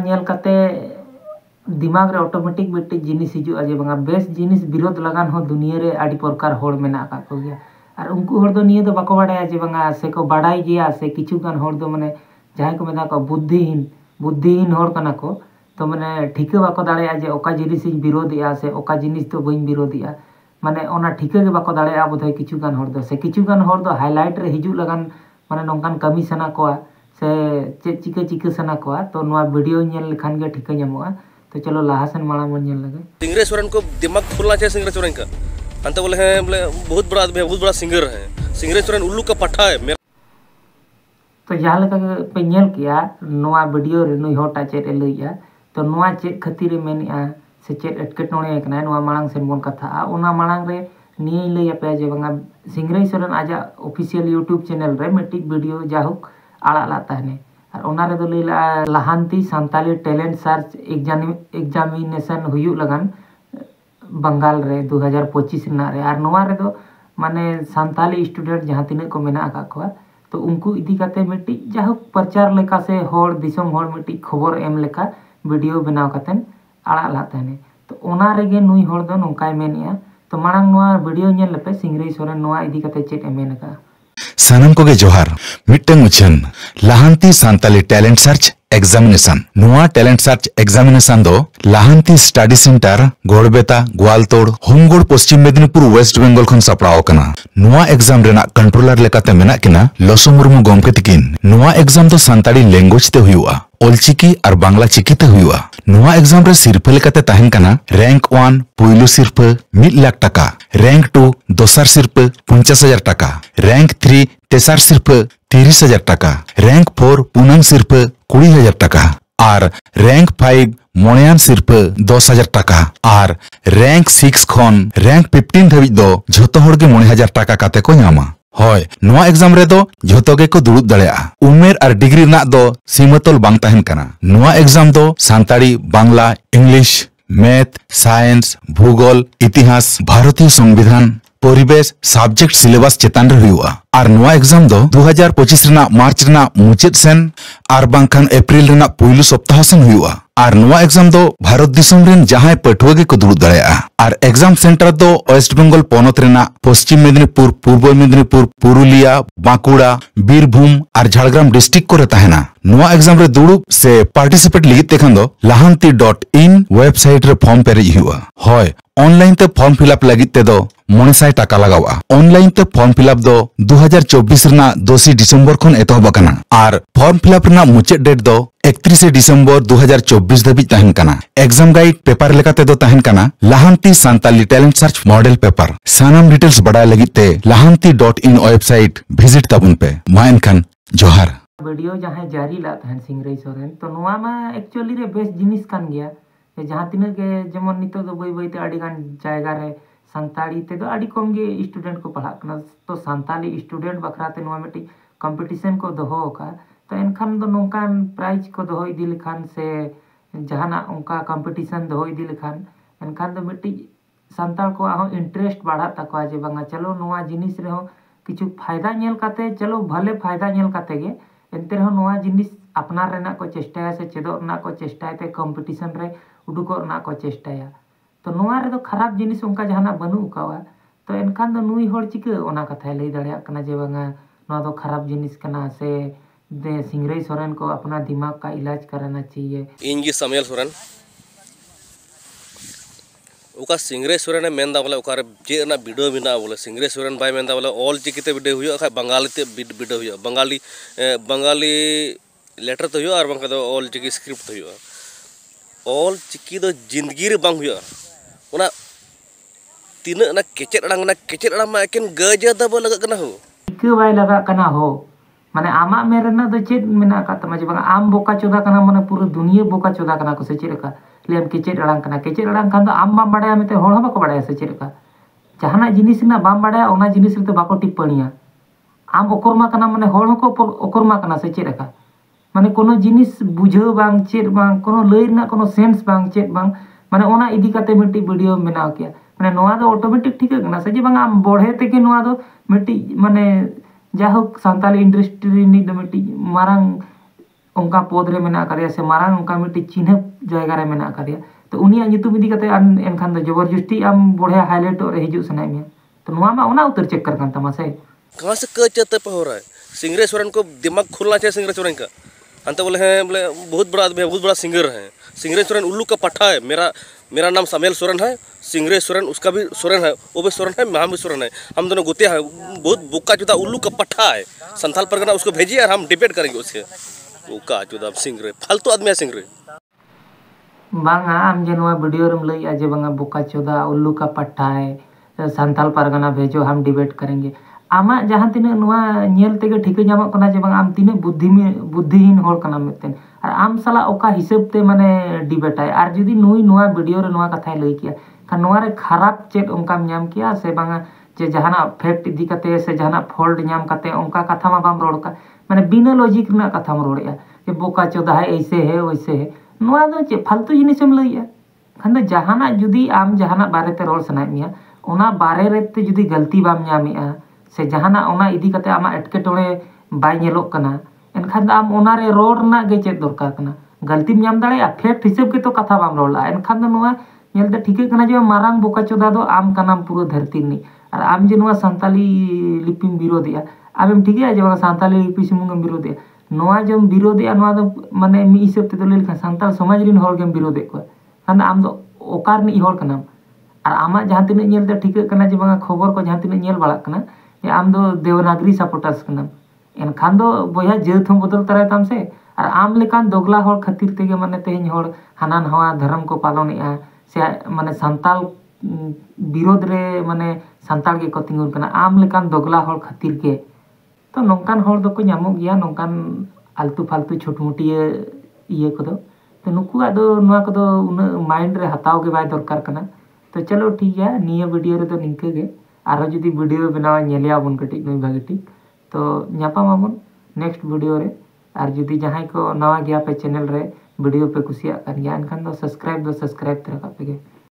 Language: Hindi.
नेल कते दिमाग रे ऑटोमेटिक मिट्टी जिनिस हिजुआ जे बंगा बेस जिनिस विरोध लगान हो दुनिया रे आदि प्रकार होड़ मेना का को गया और उनको होड़ दो निये दो बाको बाडाया जे बंगा से को बाडाई गया से किछु गान होड़ दो माने जहां को मेना को बुद्धिहीन होड़ कना को तो माने ठीक बाको दाड़ेया जे ओका जिनिस विरोधिया से ओका जिनिस तो बइन विरोधिया माने ओना ठीक के बाको दाड़ेया बोधय किछु गान होड़ दो से किछु गान होड़ दो हाईलाइट रे हिजु लगान माने नोंकान कमी सना को से चे चिके सना को तो नोआ वीडियो नेल लेखान गे ठीक ᱧᱟᱢᱚᱜᱼᱟ। तो चलो लाहासन माला मन नेल लगे। सिंगरे सोरेन को दिमाग खुलना चाहिए सिंगरे सोरेन का। अंत बोले हैं बोले बहुत बड़ा आदमी है, बहुत बड़ा सिंगर है। सिंगरे सोरेन उल्लू का पट्टा है। तो जहाँ लगा पे नेल किया नोआ वीडियो रे नुई होटा चेट ए लइया तो नोआ चेट खातिर मेनिया से चेट एटकेटोणे कना नोआ मांग से मन कथा ओना मांग रे निये लइया पे जे बंगा सिंगरे सोरेन आजा ऑफिशियल यूट्यूब चैनल रे मिट्टी वीडियो जाहुक आड़ा लाता है और ओना रे दो लइला लाहांती सांताली टैलेंट सर्च एग्जामिनेशन हुयु लगन बंगाल रे 2025 ना रे और नोआ रे दो माने सांताली स्टूडेंट जहां तिने को मेना का को तो उनको इदी काते मिट्टी जाहुक प्रचार लेका से होड़ दिसम होड़ मिट्टी खबर एम लेका वीडियो बनाव कातेन आड़ा लाता है तो ओना रेगे नुई होड़ दो नोंकाय मेनिया तो मांग नोआ वीडियो नेल लेपे सिंगरे सोरेन नोआ इदी काते चेट एमेन का सानम को जोहार मिट्टन उछन लाहांती सांताली टैलेंट सर्च एग्जामिनेशन नोआ टैलेंट सर्च एग्जामिनेशन दो लाहांती स्टडी सेंटर गोड़बेता ग्वालतोड़ होमगढ़ पश्चिम मेदिनीपुर वेस्ट बेंगल खन सपड़ाव कना नोआ एग्जाम रेना कंट्रोलर लेकाते मेना किना लसो मुर्मू गोमके तकिन नोआ एग्जाम दो सांताली लैंग्वेज ते हुआ ओलचिकी और बांग्ला चिकी ते हुआ नोआ एग्जाम रे सिरफे लेकाते तहन कना रैंक 1 पुइलु सिरफे 1 लाख टाका रैंक 2 दोसर सिरफे 50,000 टाका रैंक 3 तेसर सिरफे 30,000 टाका रैंक 4 पुनंग सिरफे 20,000 टाका और रैंक 5 मोणियान सिरफे 10,000 टाका और रैंक 6 खन रैंक 15 धाबी दो झोतो होड़ गे 9,000 टाका काते को नामा होय नोआ एग्जाम रे दो झोतो गे को दुड़ुब दाड़ेया उमेर और डिग्री ना दो सीमातोल बांग तहन कना नोआ एग्जाम दो सांताड़ी बांग्ला इंग्लिश मैथ साइंस भूगोल इतिहास भारतीय संविधान परिवेश सब्जेक्ट सिलेबस चेतान रे हुआ और नोआ एग्जाम दो 2025 रेना मार्च रेना मुचाद सेन और बांखान अप्रैल रेना पुइलु सप्ताह सेन हुआ और नोआ एग्जाम दो भारत दिसम रेन जहां पटुआ गे को दुड़ुब दाड़ेया और एग्जाम सेंटर दो वेस्ट बेंगल पोनत रेना पश्चिम मेदिनीपुर पूर्व मेदिनीपुर पुरुलिया बांकुड़ा बीरभूम और झारग्राम डिस्ट्रिक्ट को तहना नोआ एग्जाम रे दुड़ुब से पार्टिसिपेट लिगित तेखान दो lahanti.in वेबसाइट रे फॉर्म पेरेज हुआ होय ऑनलाइन ते फॉर्म फिलअप लगित ते दो 900 टाका लगावा ऑनलाइन ते फॉर्म फिलअप दो 2024 रेना 2 दिसंबर खन एतहब कना और फॉर्म फिलअप रेना मुचाद डेट दो 31 दिसंबर 2024 धाबी तहन कना एग्जाम गाइड पेपर लेकाते दो तहन कना लाहांती Santali talent search model paper सानाम डिटेल्स बड़ा लगित ते lahanti.in वेबसाइट विजिट तबुन पे मायन खान जोहार वीडियो जहां जारी लात हैं सिंगरे सोरेन तो नोआ मा एक्चुअली रे बेस जिनिस कान गया जहां तिना के जेमन नितो दो बई बईते आडी गान जायगा रे संताड़ी ते दो आडी कम गे स्टूडेंट को पढ़ा कना तो संताली स्टूडेंट बखराते नोआ मिटी कंपटीशन को दोहो का तो एनखान दो नोंकान प्राइज को दोहो इदी लेखान से जहाना उनका कंपटीशन दोहो इदी लेखान एनखान दो मिटी संताल को आहो इंटरेस्ट बढ़ा तकवा जे बंगा चलो नोआ जिनिस रे हो किछु फायदा नेल काते चलो भले फायदा नेल काते गे एंते रहो नोआ जिनिस अपनार रेना को चेष्टाया से चेदो ना को चेष्टाय ते कंपटीशन रे उडुको ना को चेष्टाया तो नोआ रे दो खराब जिनिस उनका जहाना बनु कावा तो एनखान दो नुई होड़ चिके ओना कथा लई दाड़िया कना जे बंगा नोआ दो खराब जिनिस कना से दे सिंगरे सोरेन को अपना दिमाग का इलाज कराना चाहिए इंगी समेल सोरेन उका सिंगरे सोरेन मेंदा बोले उकारे जे ना वीडियो बिना बोले सिंगरे सोरेन बाय मेंदा बोले ऑल चिकिते वीडियो हुयो खा बंगाली ते वीडियो हुयो बंगाली लेटर तो हुयो और बंका दो ऑल चिकी स्क्रिप्ट तो हुयो ऑल चिकी दो जिंदगी रे बांग हुयो ओना तीना ना केचेट अड़ांग मा एकेन गज द बो लगा कना हो के बाय लगा कना हो माने आमा मेरेना दो चेत मेना का तमा जे बंगा आम बोका चोदा कना माने पूरा दुनिया बोका चोदा कना को से चेरका लेम केचेट अड़ांग खान दो आम बाम बड़ाया मेते होड़ बाको बड़ाया से चेरका जहाना जिनिस ना बाम बड़ाया ओना जिनिस रे तो बाको टिप्पणिया आम ओकरमा कना माने होड़ को ओकरमा कना से चेरका माने कोनो जिनिस बुझो बांग चेर बांग कोनो लई ना कोनो सेंस बांग चेत बांग माने ओना इदी काते मिट्टी वीडियो बनाव किया माने नोआ दो ऑटोमेटिक ठीक कना से जे बांग आम बढ़े ते के नोआ दो मिट्टी माने जाहोक सांताली इंडस्ट्री नि दो मिट्टी मारांग उनका पद रे मेना करिया से मारांग उनका मिट्टी चिन्ह जायगा रे मेना करिया तो उनिया nyutum इदी कते एनखान दो जबरदस्ती आम बढ़िया हाईलाइट रे हिजु सनाय में तो नुआ मा ओना उतर चेक कर कान तमा से कहाँ से क चते पे हो रहा है। सिंगरे सोरेन को दिमाग खुलना चाहिए सिंगरे सोरेन का। अंत बोले हैं बोले बहुत बड़ा आदमी है, बहुत बड़ा सिंगर है। सिंगरे सोरेन उल्लू का पट्टा है। मेरा नाम सामेल सोरेन है, सिंगरे सोरेन उसका भी सोरेन है, वो भी सोरेन है, हम भी सोरेन है, हम दोनों गुतिया है। बहुत बुक्का चुदा उल्लू का पट्टा है। संथाल परगना उसको भेजिए और हम डिबेट करेंगे उससे। बुक्का चुदा सिंगरे फालतू आदमी है सिंगरे। बांगा आम जे नवा वीडियो रम लई आज बांगा बुक्का चुदा उल्लू का पट्टा है संथाल परगना भेजो हम डिबेट करेंगे। आमा जहाँ तीन नुआ नेल तेगे ठिके जामक कना जे बांगा आम तीन बुद्धिहीन होड़ कना मितन और आम साला ओका हिसाब ते माने डिबेट है और जुदी नुई नुआ वीडियो रे नुआ कथा लई किया खान नुआ रे खराब चेक उनका नाम किया से बांगा जे जहाना फैक्ट इदी कते से जहाना फॉल्ट नाम कते उनका कथा मा बाम रोड़ का माने बिना लॉजिक ना कथा मा रोड़या जे बोका चोदा है ऐसे है वैसे है नुआ दो चे फालतू जिनिसम लईया खान दो जहाना जुदी आम जहाना बारे ते रोड़ सनाय मिया ओना बारे रे ते जुदी गलती बाम नामेआ से जहाना ओना इदी कते आमा एटकेटोड़े बाय नेलोक कना एनखान आम ओना रे रोड़ ना गे चेक दरकार कना गलती नाम दाड़े फैक्ट हिसाब के तो कथा बाम रोड़ला एनखान दो नुआ नेलते ठिके कना जे मारांग बोका चोदा दो आम कनाम पूरा धरती नि और आम जे नुआ संताली लिपिम विरोधिया आम ठिके है जे संताली लिपि सुमुंगम विरोधिया नुआ जम विरोधिया नुआ दो माने मी हिसाब ते तो लेखा संताल समाज रिन होड़ गेम विरोधे को खान आम दो ओकार नि होड़ कना और आमा जहां तिने नेलते ठिके कना जे बांगा खबर को जहां तिने नेल बाड़ा कना ये आम दो देवनागरी सपोर्टर्स कना एनखान दो बोया जेत हम बदल तराय ताम से और आम लेकान दोगला होड़ खातिर तेगे माने तेहन होड़ हाना नवा धर्म को पालनेआ से माने संताल विरोध रे माने संताल के को तिंगुन कना आम लेकान दोगला होड़ खातिर के तो नोंकान होड़ दो को ᱧᱟᱢᱚᱜ ᱜᱮᱭᱟ नोंकान आलतू फालतू छोटमोटिया इये को तो नुकु आदो नुआ को उन माइंड रे हताव के बाय दरकार कना तो चलो ठीक है निया वीडियो रे तो निंके गे आरो जुदी वीडियो बनावा नेलिया बन कटी नई भागे ठीक तो ᱧᱟᱯᱟᱢᱟᱵᱚᱱ नेक्स्ट वीडियो रे और जुदी जहां को नवा गया पे चैनल रे वीडियो पे कुसिया कर गया एनखान दो सब्सक्राइब तरा का पे